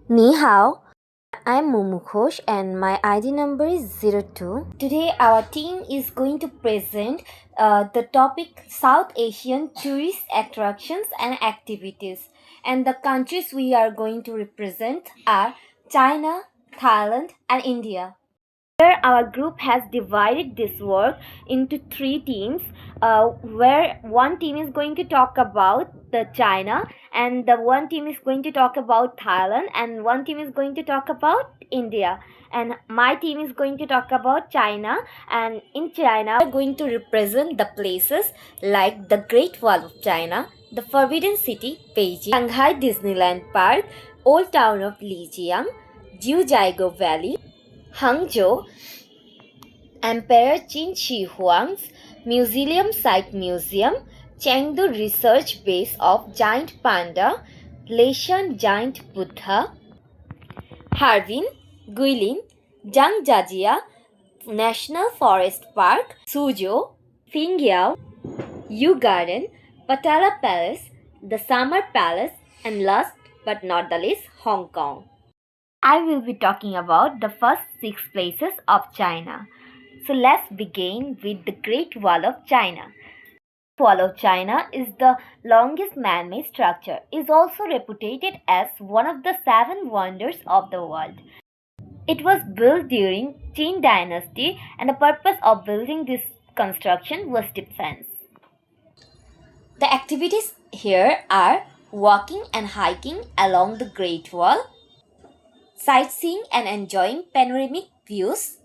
Ni hao, I'm MUMU GHOSH and my ID number is 02. Today our team is going to present the topic South Asian tourist attractions and activities, and the countries we are going to represent are China, Thailand and India. Here our group has divided this work into three teams, where one team is going to talk about the China, and the one team is going to talk about Thailand, and one team is going to talk about India, and my team is going to talk about China. And in China we are going to represent the places like the Great Wall of China, the Forbidden City Beijing, Shanghai Disneyland Park, Old Town of Lijiang, Jiuzhaigou Valley, Hangzhou, Emperor Qin Shi Huang's Museum Site Museum, Chengdu Research Base of Giant Panda, Leshan Giant Buddha, Harbin, Guilin, Zhangjiajia National Forest Park, Suzhou, Qingyao, Yu Garden, Patala Palace, the Summer Palace, and last but not the least, Hong Kong. I will be talking about the first 6 places of China. So let's begin with the Great Wall of China. The Wall of China is the longest man-made structure. It is also reputed as one of the 7 wonders of the world. It was built during Qin Dynasty, and the purpose of building this construction was defense. The activities here are walking and hiking along the Great Wall, sightseeing and enjoying panoramic views,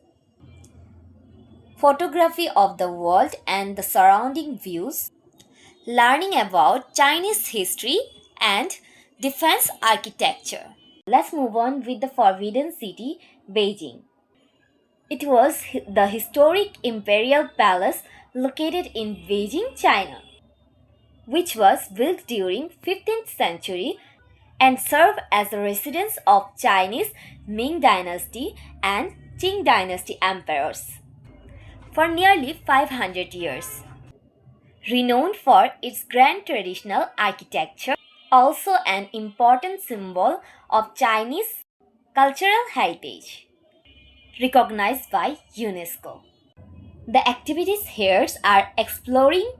photography of the world and the surrounding views, learning about Chinese history and defense architecture. Let's move on with the Forbidden City, Beijing. It was the historic imperial palace located in Beijing, China, which was built during 15th century and served as the residence of Chinese Ming Dynasty and Qing Dynasty emperors for nearly 500 years. Renowned for its grand traditional architecture, also an important symbol of Chinese cultural heritage, recognized by UNESCO. The activities here are exploring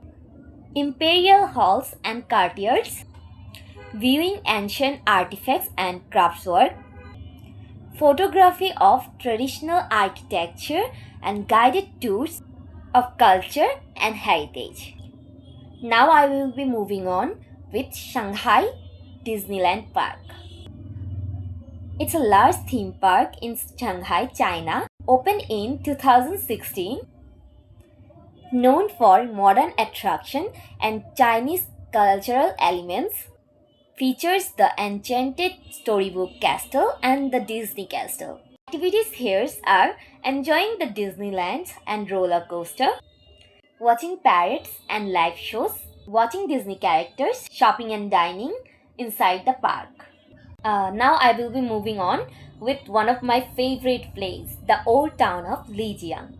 imperial halls and courtyards, viewing ancient artifacts and craftswork, photography of traditional architecture, and guided tours of culture and heritage. Now I will be moving on with Shanghai Disneyland Park. It's a large theme park in Shanghai, China, opened in 2016, known for modern attraction and Chinese cultural elements. Features the enchanted storybook castle and the Disney castle. Activities here are enjoying the Disneyland and roller coaster, watching parades and live shows, watching Disney characters, shopping and dining inside the park. Now I will be moving on with one of my favorite places, the Old Town of Lijiang.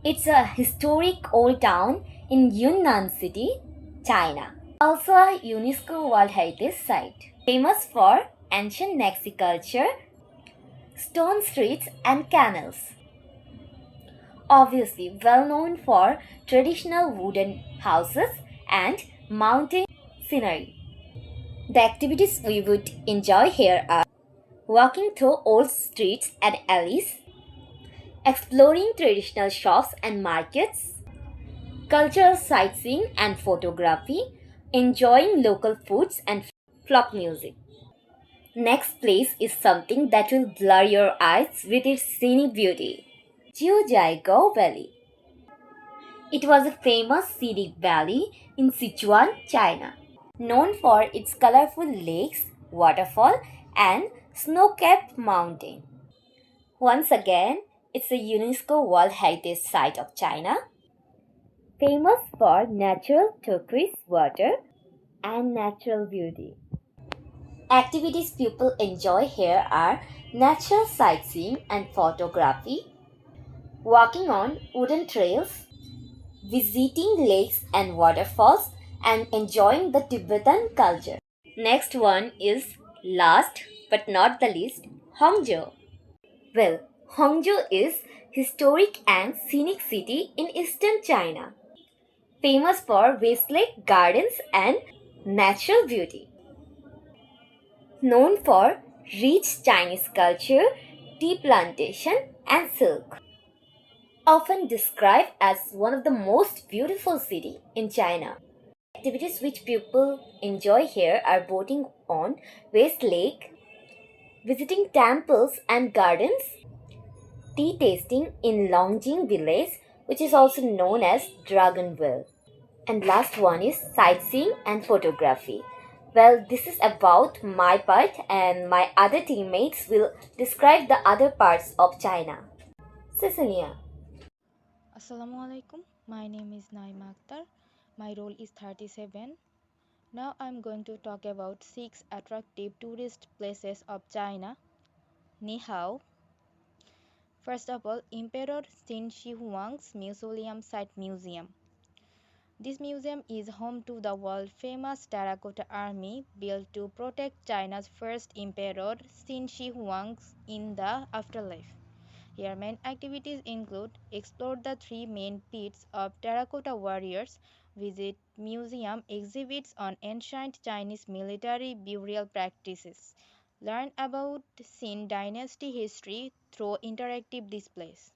It's a historic old town in Yunnan City, China. Also a UNESCO World Heritage Site, famous for ancient Naxi culture, stone streets and canals. Obviously well known for traditional wooden houses and mountain scenery. The activities we would enjoy here are walking through old streets and alleys, exploring traditional shops and markets, cultural sightseeing and photography, enjoying local foods and folk music. Next place is something that will blur your eyes with its scenic beauty, Jiuzhaigou Valley. It was a famous scenic valley in Sichuan, China, known for its colorful lakes, waterfall, and snow-capped mountain. Once again, it's a UNESCO World Heritage Site of China, famous for natural turquoise water and natural beauty. Activities people enjoy here are natural sightseeing and photography, walking on wooden trails, visiting lakes and waterfalls, and enjoying the Tibetan culture. Next one is Last but not the least, Hangzhou. Well, Hangzhou is historic and scenic city in eastern China, famous for Westlake gardens and natural beauty. Known for rich Chinese culture, tea plantation, and silk. Often described as one of the most beautiful city in China. Activities which people enjoy here are boating on West Lake, visiting temples and gardens, tea tasting in Longjing village, which is also known as Dragonville. And last one is sightseeing and photography. Well, this is about my part, and my other teammates will describe the other parts of China. Cecilia. Assalamualaikum. My name is NAYMA AKTER. My role is 37. Now I'm going to talk about 6 attractive tourist places of China. Ni hao. First of all, Emperor Qin Shi Huang's Mausoleum Site Museum. This museum is home to the world-famous Terracotta Army built to protect China's first emperor Qin Shi Huang in the afterlife. Here main activities include explore the 3 main pits of terracotta warriors, visit museum exhibits on ancient Chinese military burial practices, learn about Qin dynasty history through interactive displays.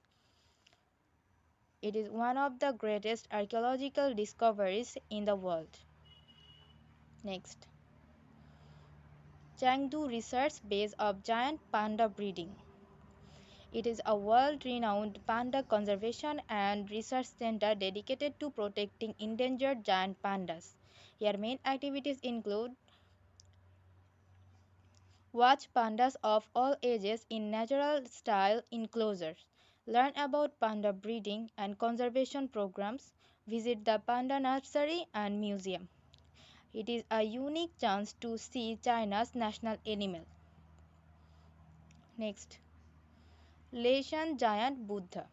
It is one of the greatest archaeological discoveries in the world. Next, Chengdu Research Base of Giant Panda Breeding. It is a world-renowned panda conservation and research center dedicated to protecting endangered giant pandas. Here main activities include watch pandas of all ages in natural style enclosures, learn about panda breeding and conservation programs, visit the panda nursery and museum. It is a unique chance to see China's national animal. Next, Leishan Giant Buddha.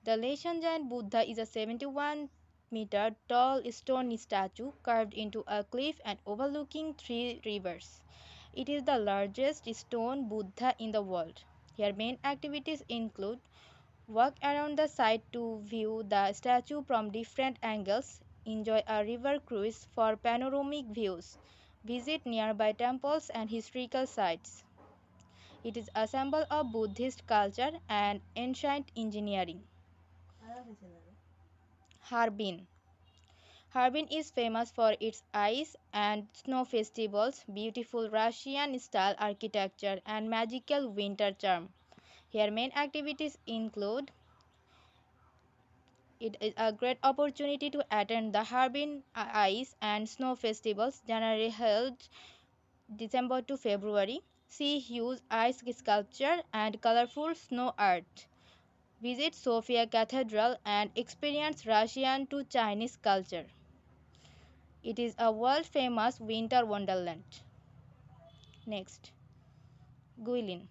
The Laotian giant Buddha is a 71-meter tall stone statue carved into a cliff and overlooking 3 rivers. It is the largest stone Buddha in the world. Here main activities include walk around the site to view the statue from different angles, enjoy a river cruise for panoramic views, visit nearby temples and historical sites. It is a symbol of Buddhist culture and ancient engineering. Harbin. Harbin is famous for its ice and snow festivals, beautiful Russian-style architecture, and magical winter charm. Here main activities include it is a great opportunity to attend the Harbin ice and snow festivals generally held December to February. See huge ice sculpture and colorful snow art. Visit Sofia Cathedral and experience Russian to Chinese culture. It is a world-famous winter wonderland. Next, Guilin.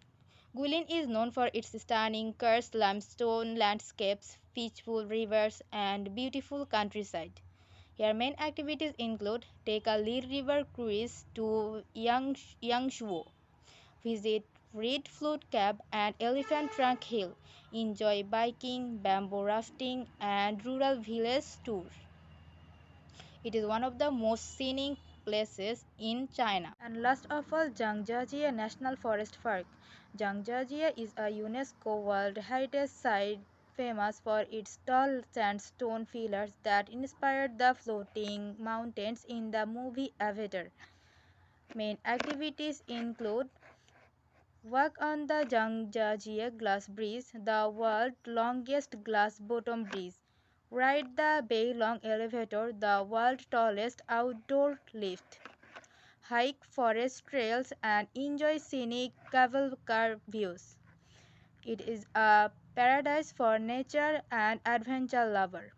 Guilin is known for its stunning karst limestone landscapes, peaceful rivers, and beautiful countryside. Here main activities include take a Li River cruise to Yangshuo, visit Reed Flute Cave and Elephant Trunk Hill, enjoy biking, bamboo rafting, and rural village tours. It is one of the most scenic places in China. And last of all, Zhangjiajie National Forest Park. Zhangjiajie is a UNESCO World Heritage Site famous for its tall sandstone pillars that inspired the floating mountains in the movie Avatar. Main activities include walk on the Zhangjiajie Glass Bridge, the world's longest glass-bottom bridge. Ride the Beilong Elevator, the world's tallest outdoor lift. Hike forest trails and enjoy scenic cavalcade views. It is a paradise for nature and adventure lover.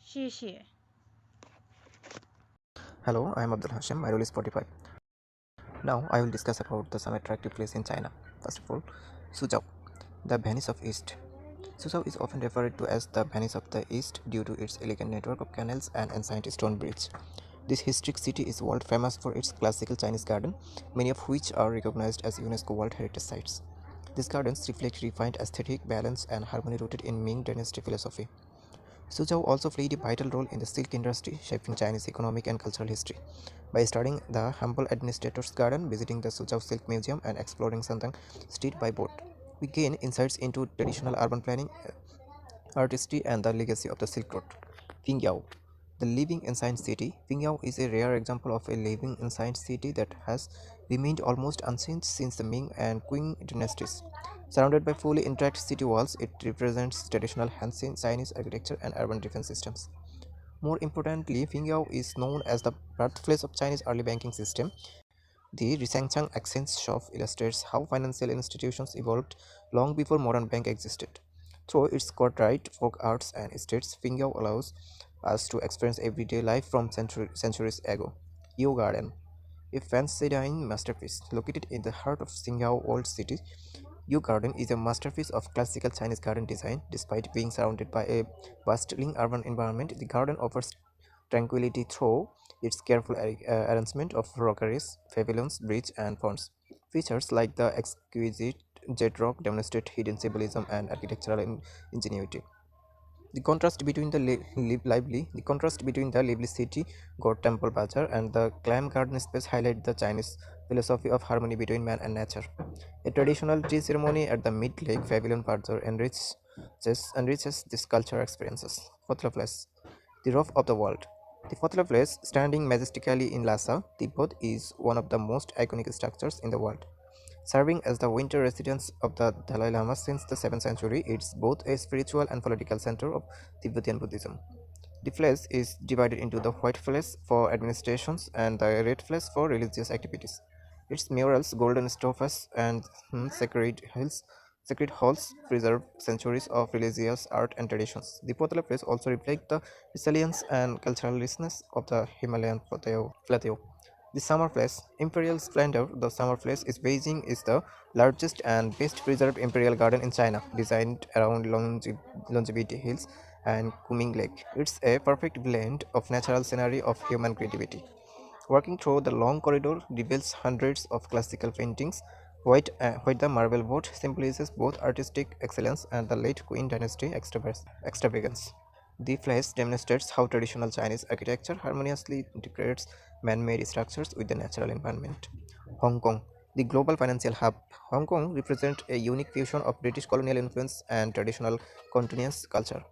Xie. Hello, I am Abdul Hashem. My role is 45. Now I will discuss about the some attractive place in China. First of all, Suzhou, the Venice of East. Suzhou is often referred to as the Venice of the East due to its elegant network of canals and ancient stone bridges. This historic city is world famous for its classical Chinese garden, many of which are recognized as UNESCO World Heritage Sites. These gardens reflect refined aesthetic, balance, and harmony rooted in Ming Dynasty philosophy. Suzhou also played a vital role in the silk industry, shaping Chinese economic and cultural history. By studying the humble administrator's garden, visiting the Suzhou Silk Museum, and exploring Santang Street by boat, we gain insights into traditional urban planning, artistry, and the legacy of the Silk Road. Qingyao, the living ancient city. Qingyao is a rare example of a living ancient city that has remained almost unchanged since the Ming and Qing dynasties. Surrounded by fully intact city walls, it represents traditional Han Chinese architecture and urban defense systems. More importantly, Qingyao is known as the birthplace of Chinese early banking system. The Risangchang Exchange Shop illustrates how financial institutions evolved long before modern bank existed. Through its courtyard, folk arts, and estates, Qingyao allows us to experience everyday life from centuries ago. Yo Garden, a fancy dining masterpiece located in the heart of Qingyao Old City. Yu Garden is a masterpiece of classical Chinese garden design. Despite being surrounded by a bustling urban environment, the garden offers tranquility through its careful arrangement of rockeries, pavilions, bridge, and ponds. Features like the exquisite jet rock demonstrate hidden symbolism and architectural ingenuity. The contrast between the lively city god temple bazaar and the clam garden space highlight the Chinese philosophy of harmony between man and nature. A traditional tea ceremony at the mid-lake pavilion bazaar enriches these cultural experiences. Fourth place, the roof of the world. The fourth place, standing majestically in Lhasa, Tibet, is one of the most iconic structures in the world. Serving as the winter residence of the Dalai Lama since the 7th century, it's both a spiritual and political center of Tibetan Buddhism. The flesh is divided into the white flesh for administrations and the red flesh for religious activities. Its murals, golden statues, and sacred halls preserve centuries of religious art and traditions. The Potala place also reflect the resilience and cultural richness of the Himalayan plateau. The summer place, Imperial Splendor, the summer place is Beijing is the largest and best preserved imperial garden in China, designed around Longevity Hills and Kunming Lake. It's a perfect blend of natural scenery of human creativity. Walking through the long corridor reveals hundreds of classical paintings, while the marble boat symbolizes both artistic excellence and the late Qing dynasty extravagance. The flash demonstrates how traditional Chinese architecture harmoniously integrates man-made structures with the natural environment. Hong Kong, the global financial hub. Hong Kong represents a unique fusion of British colonial influence and traditional continuous culture.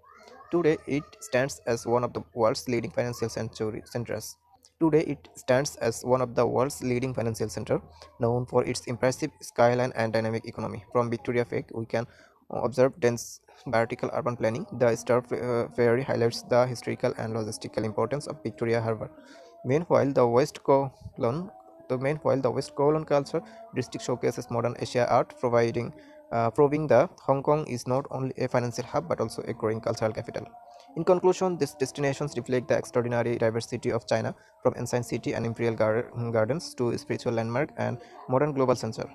Today, it stands as one of the world's leading financial centers. Today, it stands as one of the world's leading financial center, known for its impressive skyline and dynamic economy. From Victoria Peak, we can observe dense vertical urban planning. The Star Ferry highlights the historical and logistical importance of Victoria Harbour. Meanwhile, the West Kowloon Culture District showcases modern Asia art, proving that Hong Kong is not only a financial hub but also a growing cultural capital. In conclusion, these destinations reflect the extraordinary diversity of China, from ancient city and imperial gardens to spiritual landmark and modern global center.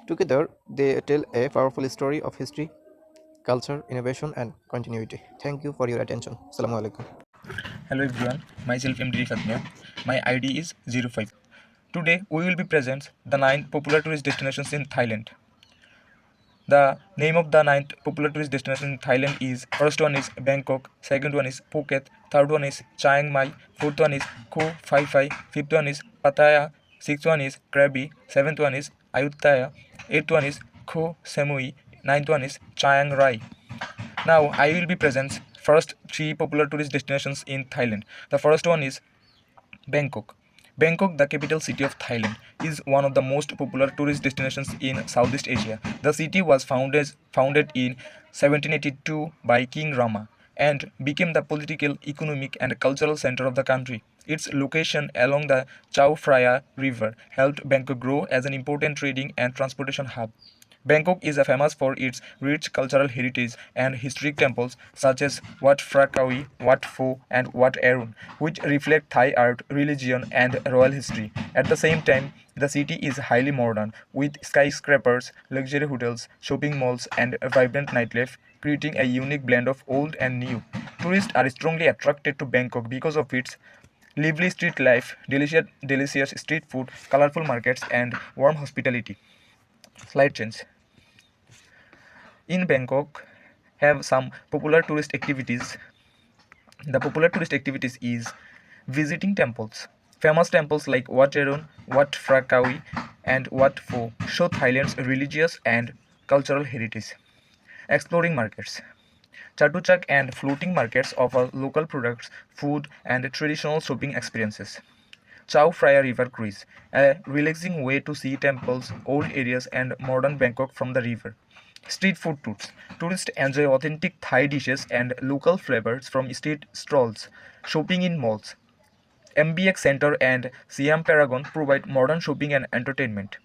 Together, they tell a powerful story of history, culture, innovation, and continuity. Thank you for your attention. Assalamu alaikum. Hello everyone, myself MD RIFAT. My ID is 05. Today we will be present the 9 popular tourist destinations in Thailand. The name of the 9th popular tourist destination in Thailand is: first one is Bangkok, second one is Phuket, third one is Chiang Mai, fourth one is Koh Phi Phi, fifth one is Pattaya, sixth one is Krabi, seventh one is Ayutthaya, eighth one is Koh Samui, ninth one is Chiang Rai. Now I will be present first 3 popular tourist destinations in Thailand. The first one is Bangkok. Bangkok, the capital city of Thailand, is one of the most popular tourist destinations in Southeast Asia. The city was founded in 1782 by King Rama and became the political, economic, and cultural center of the country. Its location along the Chao Phraya River helped Bangkok grow as an important trading and transportation hub. Bangkok is famous for its rich cultural heritage and historic temples such as Wat Phra Kawi, Wat Pho, and Wat Arun, which reflect Thai art, religion, and royal history. At the same time, the city is highly modern, with skyscrapers, luxury hotels, shopping malls, and a vibrant nightlife, creating a unique blend of old and new. Tourists are strongly attracted to Bangkok because of its lively street life, delicious street food, colorful markets, and warm hospitality. Slide change. In Bangkok, have some popular tourist activities. The popular tourist activities is visiting temples. Famous temples like Wat Arun, Wat Phra Kawi, and Wat Pho show Thailand's religious and cultural heritage. Exploring markets. Chatuchak and floating markets offer local products, food, and traditional shopping experiences. Chao Phraya River Cruise, a relaxing way to see temples, old areas, and modern Bangkok from the river. Street food tours. Tourists enjoy authentic Thai dishes and local flavors from street stalls. Shopping in malls. MBX Center and Siam Paragon provide modern shopping and entertainment.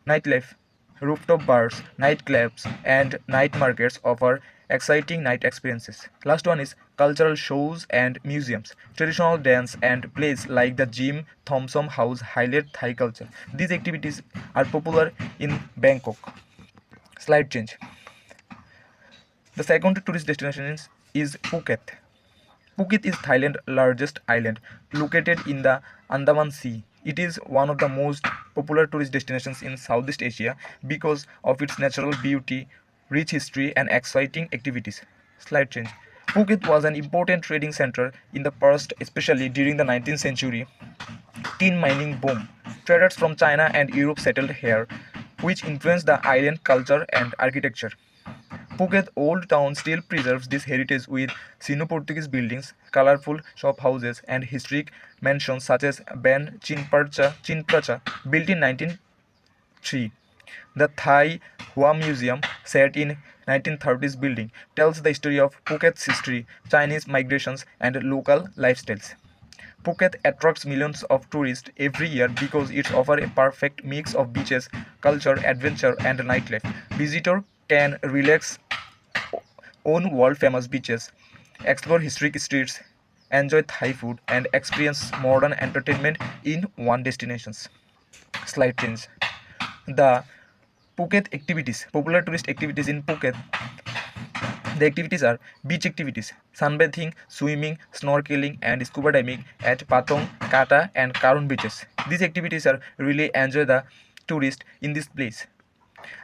Nightlife, rooftop bars, nightclubs, and night markets offer exciting night experiences. Last one is cultural shows and museums. Traditional dance and plays like the Jim Thompson House highlight Thai culture. These activities are popular in Bangkok. Slide change. The second tourist destination is Phuket. Phuket is Thailand's largest island, located in the Andaman Sea. It is one of the most popular tourist destinations in Southeast Asia because of its natural beauty, rich history, and exciting activities. Slide change. Phuket was an important trading center in the past, especially during the 19th century tin mining boom. Traders from China and Europe settled here, which influenced the island culture and architecture. Phuket Old Town still preserves this heritage with Sino-Portuguese buildings, colorful shop houses, and historic mansions such as Ban Chinpracha, built in 1903. The Thai Hua Museum, set in 1930s building, tells the story of Phuket's history, Chinese migrations, and local lifestyles. Phuket attracts millions of tourists every year because it offers a perfect mix of beaches, culture, adventure, and nightlife. Visitors can relax on world-famous beaches, explore historic streets, enjoy Thai food, and experience modern entertainment in one destination. Slide change. The Phuket activities, popular tourist activities in Phuket. The activities are beach activities, sunbathing, swimming, snorkeling, and scuba diving at Patong, Kata, and Karun beaches. These activities are really enjoy the tourist in this place.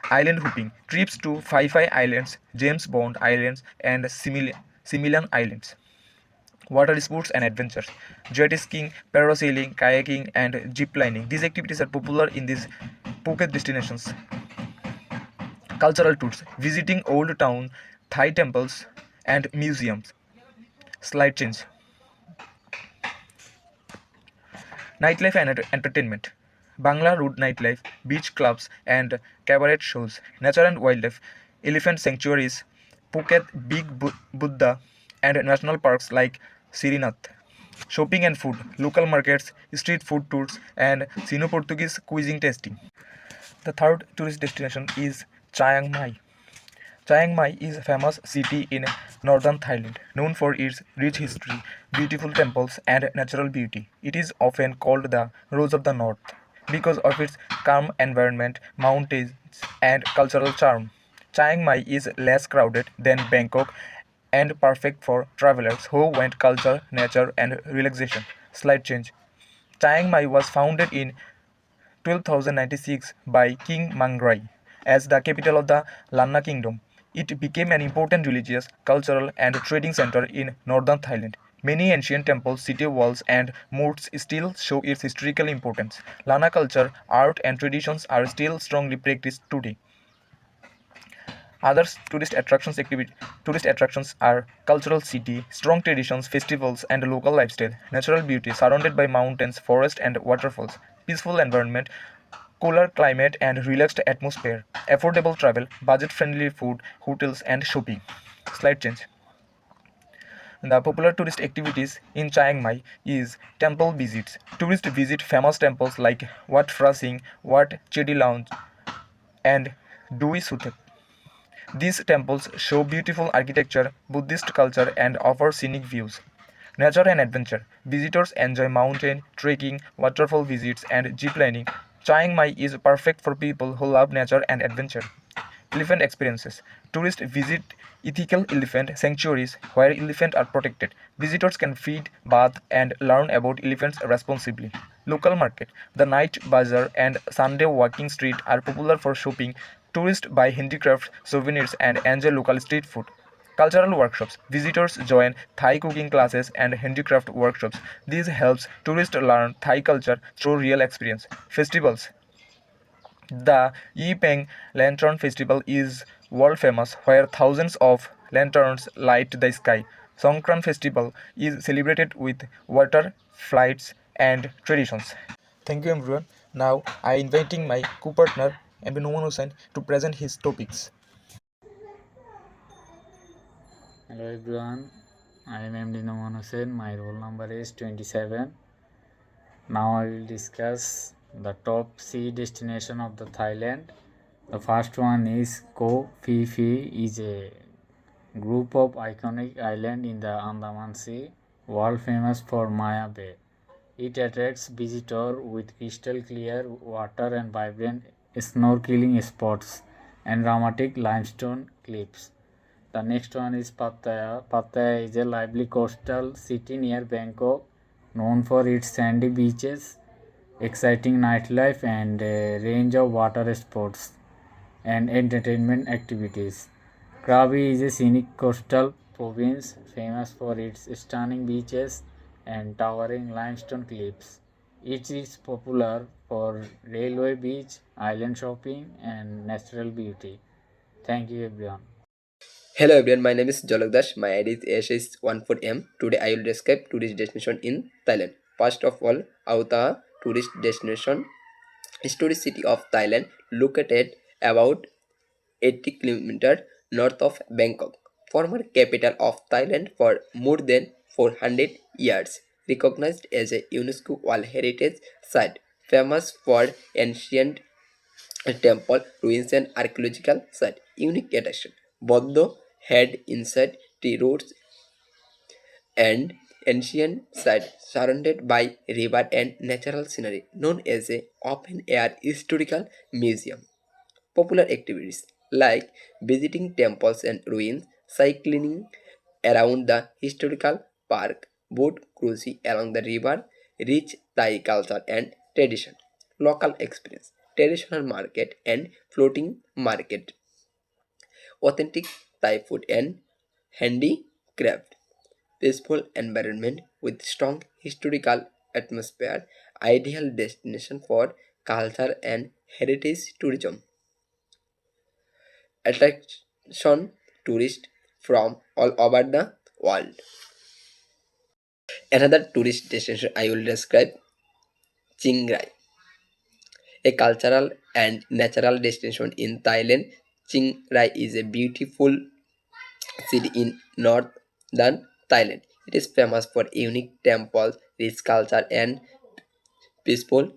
Island hopping, trips to Phi Phi Islands, James Bond Islands, and Similan Islands. Water sports and adventures, jet skiing, parasailing, kayaking, and zip lining. These activities are popular in these Phuket destinations. Cultural tours, visiting old town, Thai temples, and museums. Slide change. Nightlife and entertainment. Bangla Road nightlife, beach clubs, and cabaret shows. Nature and wildlife, elephant sanctuaries, Phuket Big Buddha, and national parks like Sirinath. Shopping and food, local markets, street food tours, and Sino-Portuguese cuisine tasting. The third tourist destination is Chiang Mai. Chiang Mai is a famous city in northern Thailand, known for its rich history, beautiful temples, and natural beauty. It is often called the Rose of the North because of its calm environment, mountains, and cultural charm. Chiang Mai is less crowded than Bangkok and perfect for travelers who want culture, nature, and relaxation. Slight change. Chiang Mai was founded in 1296 by King Mangrai as the capital of the Lanna Kingdom. It became an important religious, cultural, and trading center in northern Thailand. Many ancient temples, city walls, and moats still show its historical importance. Lanna culture, art, and traditions are still strongly practiced today. Other tourist attractions are cultural city, strong traditions, festivals, and local lifestyle, natural beauty surrounded by mountains, forests, and waterfalls, peaceful environment, cooler climate, and relaxed atmosphere, affordable travel, budget-friendly food, hotels, and shopping. Slide change. The popular tourist activities in Chiang Mai is temple visits. Tourists visit famous temples like Wat Phra Singh, Wat Chedi Lounge, and Dui Suthep. These temples show beautiful architecture, Buddhist culture, and offer scenic views. Nature and adventure. Visitors enjoy mountain, trekking, waterfall visits, and jeep lining. Chiang Mai is perfect for people who love nature and adventure. Elephant experiences. Tourists visit ethical elephant sanctuaries where elephants are protected. Visitors can feed, bath, and learn about elephants responsibly. Local market. The night bazaar and Sunday walking street are popular for shopping. Tourists buy handicrafts, souvenirs, and enjoy local street food. Cultural workshops. Visitors join Thai cooking classes and handicraft workshops. This helps tourists learn Thai culture through real experience. Festivals. The Yipeng Lantern Festival is world famous, where thousands of lanterns light the sky. Songkran Festival is celebrated with water, flights, and traditions. Thank you, everyone. Now I inviting my co-partner MB Noman Hussain to present his topics. Hello everyone, I am MD NOMAN HOSSAIN. My roll number is 27. Now I will discuss the top sea destination of the Thailand. The first one is Koh Phi Phi, is a group of iconic islands in the Andaman Sea, world famous for MIYA Bay. It attracts visitors with crystal clear water and vibrant snorkeling spots and dramatic limestone cliffs. The next one is Pattaya. Pattaya is a lively coastal city near Bangkok, known for its sandy beaches, exciting nightlife, and a range of water sports and entertainment activities. Krabi is a scenic coastal province famous for its stunning beaches and towering limestone cliffs. It is popular for railway beach, island shopping, and natural beauty. Thank you, everyone. Hello everyone, my name is JOLOK. My ID is AYSHA is 14M. Today I will describe tourist destination in Thailand. First of all, AKTER tourist destination is tourist city of Thailand, located about 80 kilometers north of Bangkok, former capital of Thailand for more than 400 years, recognized as a UNESCO World Heritage Site, famous for ancient temple, ruins and archaeological site. Unique attraction. Bodo head inside tea roads and ancient site surrounded by river and natural scenery, known as a open air historical museum. Popular activities like visiting temples and ruins, cycling around the historical park, boat cruising along the river, rich Thai culture and tradition. Local experience, traditional market and floating market, authentic Thai food and handicraft, peaceful environment with strong historical atmosphere, ideal destination for culture and heritage tourism. Attraction tourists from all over the world. Another tourist destination I will describe, Chiang Rai, a cultural and natural destination in Thailand. Chiang Rai is a beautiful city in northern Thailand. It is famous for unique temples, rich culture, and peaceful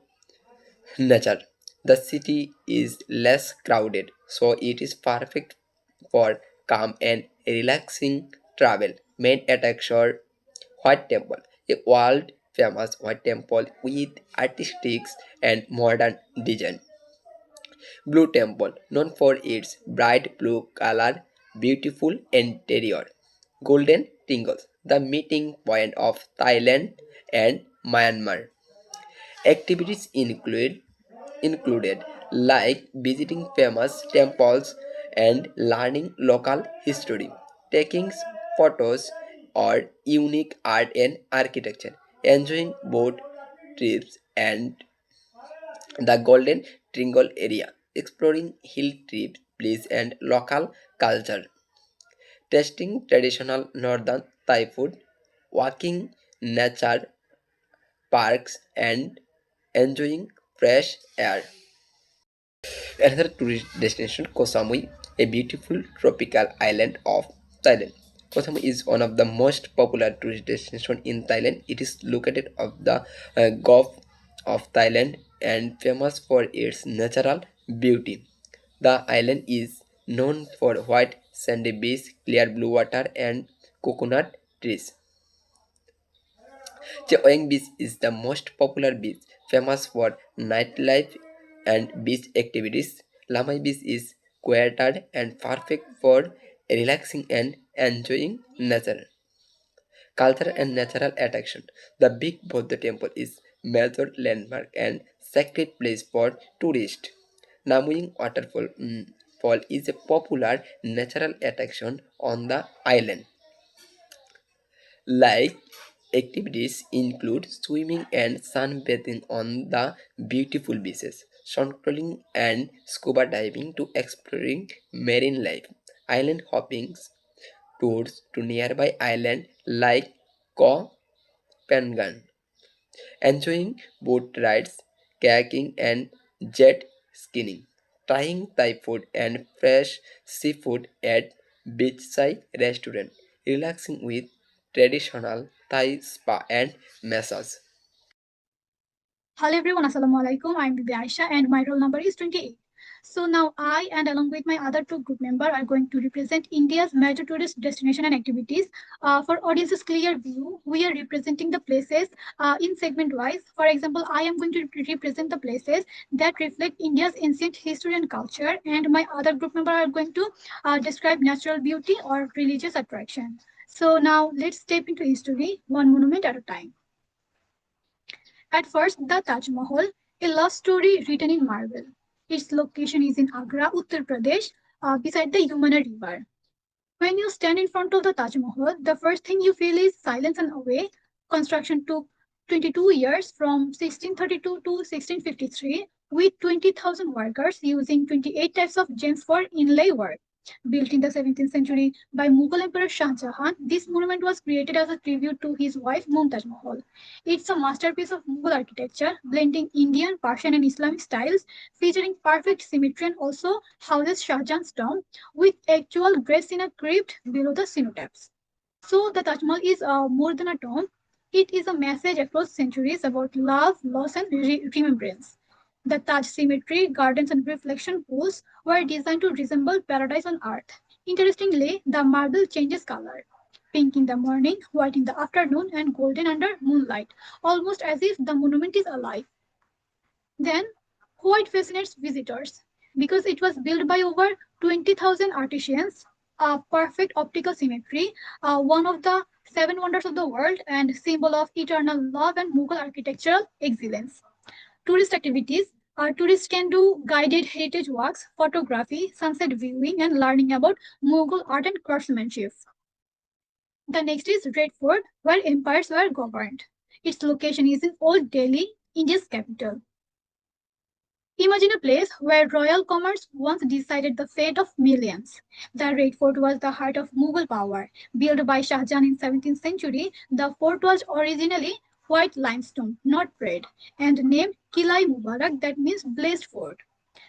nature. The city is less crowded, so it is perfect for calm and relaxing travel. Main attraction, White Temple, a world famous white temple with artistic and modern design. Blue Temple, known for its bright blue color, beautiful interior. Golden Tingles, the meeting point of Thailand and Myanmar. Activities included like visiting famous temples and learning local history, taking photos or unique art and architecture, enjoying boat trips and the Golden Triangle area, exploring hill trips, place and local culture, tasting traditional northern Thai food, walking nature parks and enjoying fresh air. Another tourist destination, Koh Samui, a beautiful tropical island of Thailand. Koh Samui is one of the most popular tourist destinations in Thailand. It is located off the Gulf of Thailand and famous for its natural beauty. The island is known for white sandy beach, clear blue water, and coconut trees. Cheoeng Beach is the most popular beach, famous for nightlife and beach activities. Lamai Beach is quieter and perfect for relaxing and enjoying nature. Cultural and natural attraction. The big Buddha temple is major landmark and sacred place for tourists. Namuying waterfall fall is a popular natural attraction on the island. Like activities include swimming and sunbathing on the beautiful beaches, snorkeling and scuba diving to exploring marine life, island hopping, tours to nearby islands like Koh Phangan, enjoying boat rides, kayaking and jet skiing, trying Thai food and fresh seafood at beachside restaurant, relaxing with traditional Thai spa and massage. Hello everyone, Assalamu alaikum. I'm BIBI AYSHA and my roll number is 28. So now I and along with my other two group member are going to represent India's major tourist destination and activities. For audience's clear view, we are representing the places in segment wise. For example, I am going to represent the places that reflect India's ancient history and culture, and my other group member are going to describe natural beauty or religious attraction. So now let's step into history, one monument at a time. At first, the Taj Mahal, a love story written in marble. Its location is in Agra, Uttar Pradesh, beside the Yamuna River. When you stand in front of the Taj Mahal, the first thing you feel is silence and awe. Construction took 22 years from 1632 to 1653 with 20,000 workers using 28 types of gems for inlay work. Built in the 17th century by Mughal Emperor Shah Jahan, this monument was created as a tribute to his wife Mumtaz Mahal. It's a masterpiece of Mughal architecture, blending Indian, Persian, and Islamic styles, featuring perfect symmetry and also houses Shah Jahan's tomb with actual grace in a crypt below the cenotaphs. So the Taj Mahal is more than a tomb. It is a message across centuries about love, loss, and remembrance. The Taj cemetery, gardens, and reflection pools were designed to resemble paradise on earth. Interestingly, the marble changes color. Pink in the morning, white in the afternoon, and golden under moonlight, almost as if the monument is alive. Then, what fascinates visitors? Because it was built by over 20,000 artisans, a perfect optical symmetry, one of the seven wonders of the world, and symbol of eternal love and Mughal architectural excellence. Tourist activities. Tourists can do guided heritage walks, photography, sunset viewing, and learning about Mughal art and craftsmanship. The next is Red Fort, where empires were governed. Its location is in Old Delhi, India's capital. Imagine a place where royal commerce once decided the fate of millions. The Red Fort was the heart of Mughal power. Built by Shah Jahan in 17th century, the fort was originally white limestone, not red, and named Kilai Mubarak, that means blessed fort,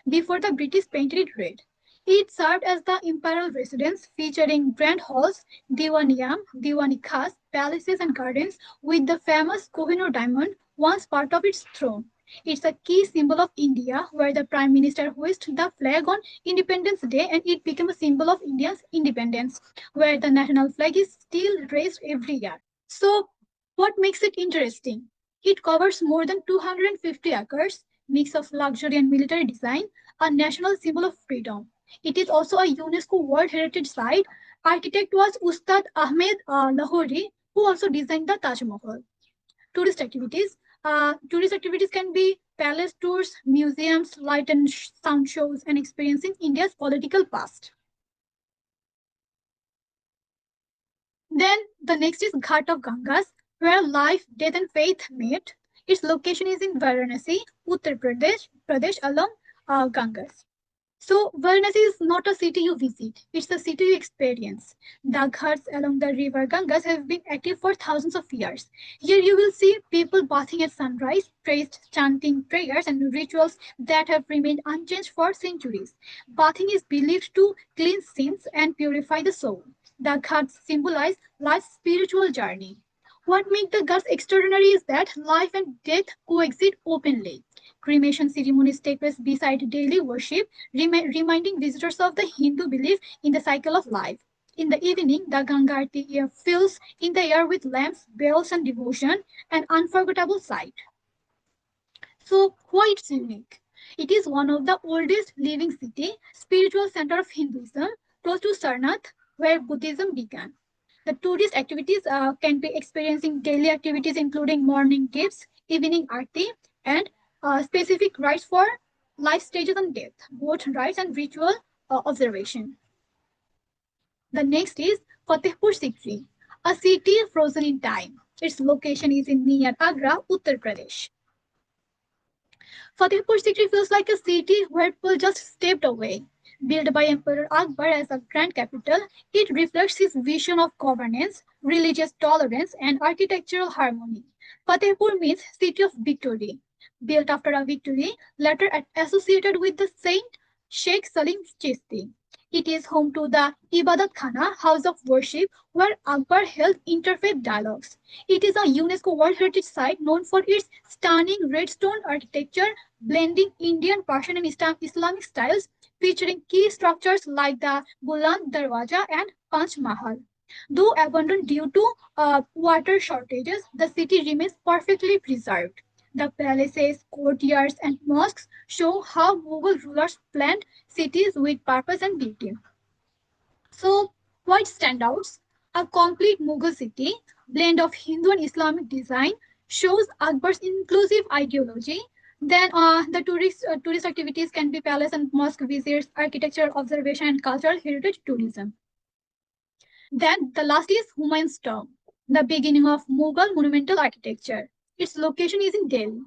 before the British painted it red. It served as the imperial residence, featuring grand halls, Diwaniyam, Diwani Khas, palaces and gardens, with the famous Kohinoor diamond once part of its throne. It's a key symbol of India, where the Prime Minister hoisted the flag on Independence Day, and it became a symbol of India's independence, where the national flag is still raised every year. So, what makes it interesting? It covers more than 250 acres, mix of luxury and military design, a national symbol of freedom. It is also a UNESCO World Heritage Site. Architect was Ustad Ahmed Lahori, who also designed the Taj Mahal. Tourist activities. Tourist activities can be palace tours, museums, light and sound shows, and experiencing India's political past. Then the next is Ghat of Gangas, where life, death, and faith meet. Its location is in Varanasi, Uttar Pradesh along Gangas. So Varanasi is not a city you visit; it's a city you experience. The ghats along the river Gangas have been active for thousands of years. Here you will see people bathing at sunrise, priests chanting prayers and rituals that have remained unchanged for centuries. Bathing is believed to cleanse sins and purify the soul. The ghats symbolize life's spiritual journey. What makes the ghats extraordinary is that life and death coexist openly. Cremation ceremonies take place beside daily worship, reminding visitors of the Hindu belief in the cycle of life. In the evening, the Ganga Aarti fills in the air with lamps, bells, and devotion, an unforgettable sight. So, why it's unique? It is one of the oldest living city, spiritual center of Hinduism, close to Sarnath, where Buddhism began. The tourist activities can be experiencing daily activities including morning dips, evening aarti, and specific rites for life stages and death, both rites and ritual observation. The next is Fatehpur Sikri, a city frozen in time. Its location is in near Agra, Uttar Pradesh. Fatehpur Sikri feels like a city where people just stepped away. Built by Emperor Akbar as a grand capital, it reflects his vision of governance, religious tolerance, and architectural harmony. Fatehpur means city of victory. Built after a victory, later associated with the saint Sheikh Salim Chishti. It is home to the Ibadat Khana, house of worship, where Akbar held interfaith dialogues. It is a UNESCO World Heritage Site known for its stunning red stone architecture, blending Indian, Persian, and Islamic styles, featuring key structures like the Buland Darwaja and Panch Mahal. Though abandoned due to water shortages, the city remains perfectly preserved. The palaces, courtyards, and mosques show how Mughal rulers planned cities with purpose and beauty. So, what standouts? A complete Mughal city, blend of Hindu and Islamic design, shows Akbar's inclusive ideology. Then the tourist activities can be palace and mosque visits, architectural observation, and cultural heritage tourism. Then the last is Humayun's tomb, the beginning of Mughal monumental architecture. Its location is in Delhi.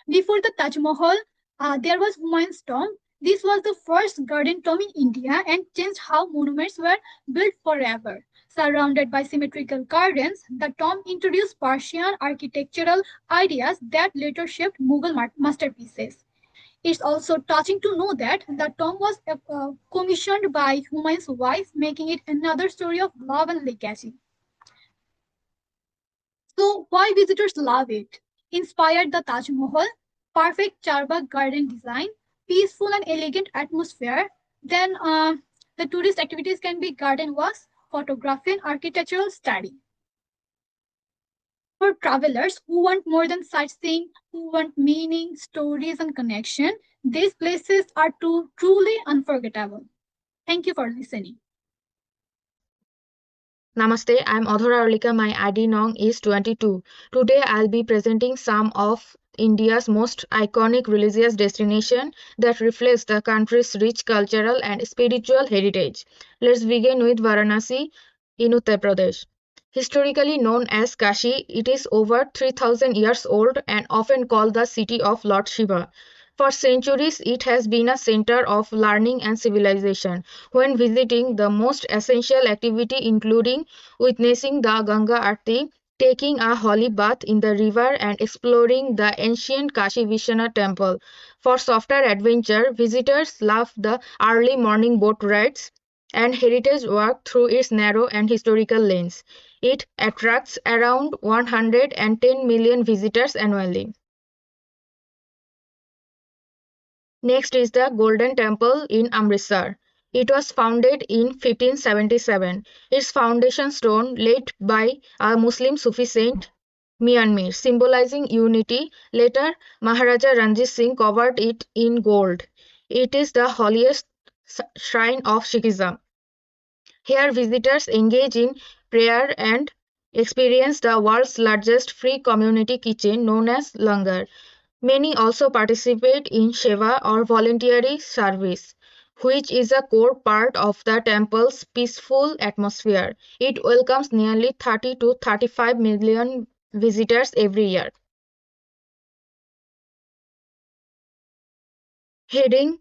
Before the Taj Mahal, there was Humayun's tomb. This was the first garden tomb in India and changed how monuments were built forever. Surrounded by symmetrical gardens, the tomb introduced Persian architectural ideas that later shaped Mughal masterpieces. It's also touching to know that the tomb was commissioned by Humayun's wife, making it another story of love and legacy. So, why visitors love it? Inspired the Taj Mahal, perfect Charbagh garden design, peaceful and elegant atmosphere. Then, the tourist activities can be garden walks, photography, and architectural study. For travelers who want more than sightseeing, who want meaning, stories, and connection, these places are truly unforgettable. Thank you for listening. Namaste, I'm ALOLIKA. My ID nong is 22. Today I'll be presenting some of India's most iconic religious destination that reflects the country's rich cultural and spiritual heritage. Let's begin with Varanasi in Uttar Pradesh. Historically known as Kashi, it is over 3000 years old and often called the city of Lord Shiva. For centuries, it has been a center of learning and civilization. When visiting, the most essential activity including witnessing the Ganga Aarti, taking a holy bath in the river, and exploring the ancient Kashi Vishwanath temple. For softer adventure, visitors love the early morning boat rides and heritage walk through its narrow and historical lanes. It attracts around 110 million visitors annually. Next is the Golden Temple in Amritsar. It was founded in 1577. Its foundation stone laid by a Muslim Sufi saint Myanmar, symbolizing unity. Later, Maharaja Ranjit Singh covered it in gold. It is the holiest shrine of Sikhism. Here, visitors engage in prayer and experience the world's largest free community kitchen known as Langar. Many also participate in Seva or voluntary service, which is a core part of the temple's peaceful atmosphere. It welcomes nearly 30 to 35 million visitors every year. Heading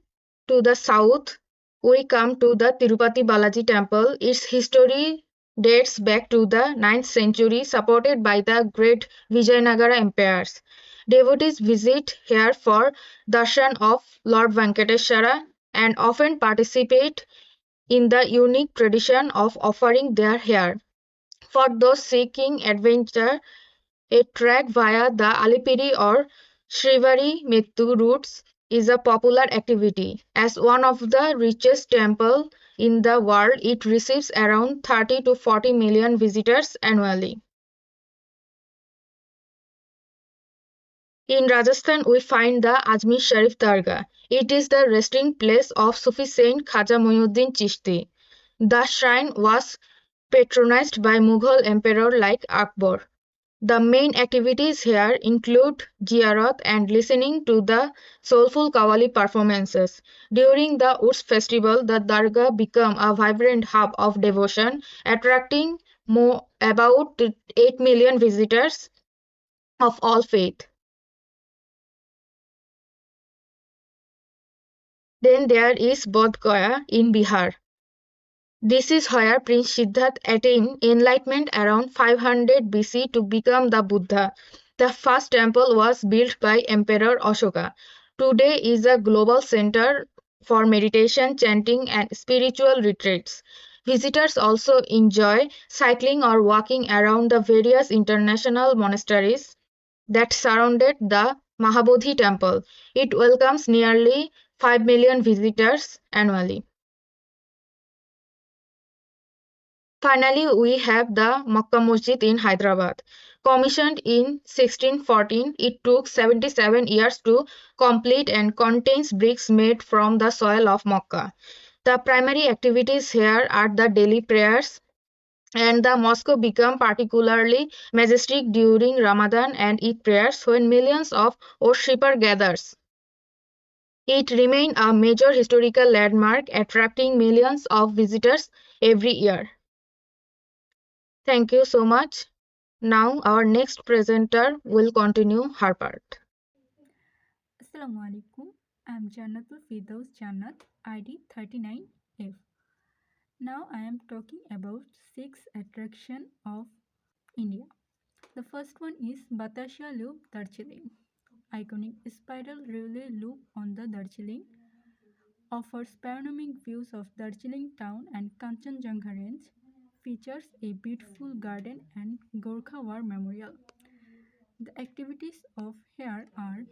to the south, we come to the Tirupati Balaji temple. Its history dates back to the 9th century, supported by the great Vijayanagara empires. Devotees visit here for darshan of Lord Venkateswara and often participate in the unique tradition of offering their hair. For those seeking adventure, a trek via the Alipiri or Srivari Mettu routes is a popular activity. As one of the richest temples in the world, it receives around 30 to 40 million visitors annually. In Rajasthan, we find the Ajmer Sharif Dargah. It is the resting place of Sufi saint Khaja Muhyiddin Chishti. The shrine was patronized by Mughal emperor like Akbar. The main activities here include ziyarat and listening to the soulful Qawwali performances. During the Urs festival, the dargah became a vibrant hub of devotion, attracting about 8 million visitors of all faith. Then there is Bodh Gaya in Bihar. This is where Prince Siddhartha attained enlightenment around 500 BC to become the Buddha. The first temple was built by Emperor Ashoka. Today is a global center for meditation, chanting, and spiritual retreats. Visitors also enjoy cycling or walking around the various international monasteries that surrounded the Mahabodhi temple. It welcomes nearly 5 million visitors annually. Finally, we have the Makkah Masjid in Hyderabad. Commissioned in 1614, it took 77 years to complete and contains bricks made from the soil of Makkah. The primary activities here are the daily prayers, and the mosque become particularly majestic during Ramadan and Eid prayers when millions of worshippers gathers. It remains a major historical landmark, attracting millions of visitors every year. Thank you so much. Now our next presenter will continue her part. Assalamu alaikum. I'm Jannatul FIRDAUS Jannat, ID 39F. Now I am talking about six attractions of India. The first one is Batasha Loop Darjeeling. Iconic spiral railway loop on the Darjeeling offers panoramic views of Darjeeling town and Kanchenjunga range, features a beautiful garden and Gorkha War Memorial. The activities of here are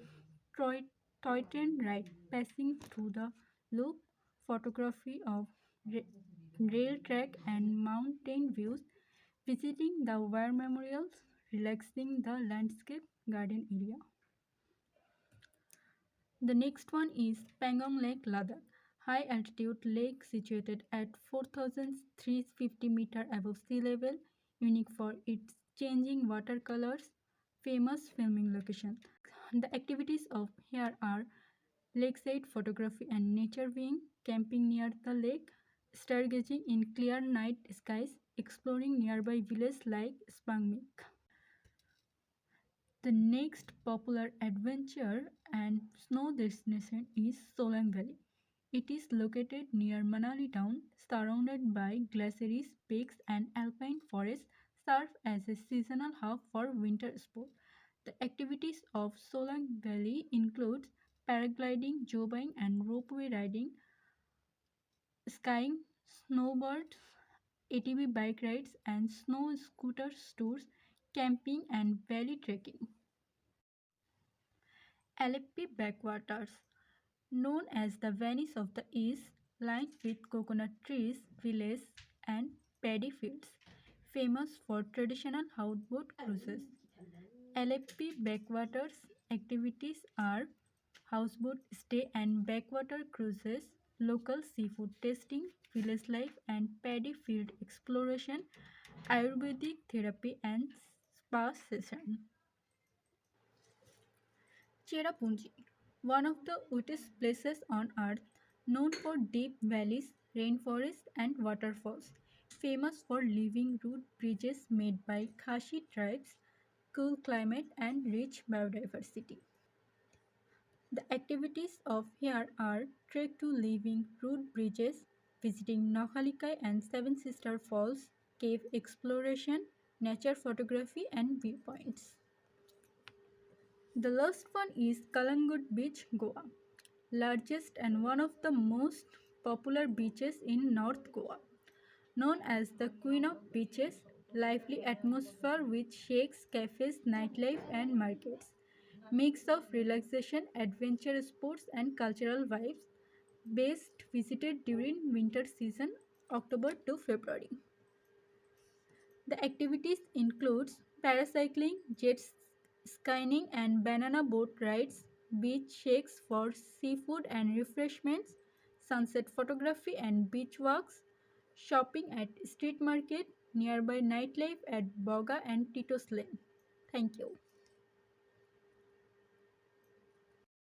toy train ride passing through the loop, photography of rail track and mountain views, visiting the war memorials, relaxing the landscape garden area. The next one is Pangong Lake, Ladakh. High altitude lake situated at 4,350 meters above sea level, unique for its changing watercolors, famous filming location. The activities of here are lakeside photography and nature viewing, camping near the lake, stargazing in clear night skies, exploring nearby villages like Spangmik. The next popular adventure and snow destination is Solang Valley. It is located near Manali town, surrounded by glaciers, peaks, and alpine forests, serve as a seasonal hub for winter sports. The activities of Solang Valley include paragliding, jobbing, and ropeway riding, skiing, snowboards, ATV bike rides, and snow scooter tours, camping, and valley trekking. Aleppi backwaters, known as the Venice of the East, lined with coconut trees, villages, and paddy fields, famous for traditional houseboat cruises. Aleppi backwaters activities are houseboat stay and backwater cruises, local seafood tasting, village life and paddy field exploration, Ayurvedic therapy and spa session. Cherrapunji, one of the wettest places on earth, known for deep valleys, rainforests, and waterfalls, famous for living root bridges made by Khashi tribes, cool climate, and rich biodiversity. The activities of here are trek to living root bridges, visiting Nohalikai and Seven Sister Falls, cave exploration, nature photography, and viewpoints. The last one is Kalangut Beach, Goa, largest and one of the most popular beaches in North Goa. Known as the Queen of Beaches, lively atmosphere with shakes, cafes, nightlife, and markets. Mix of relaxation, adventure sports, and cultural vibes. Best visited during winter season, October to February. The activities includes paracycling, jet skiing and banana boat rides, beach shakes for seafood and refreshments, sunset photography and beach walks, shopping at street market, nearby nightlife at Boga and Tito's Lane. Thank you.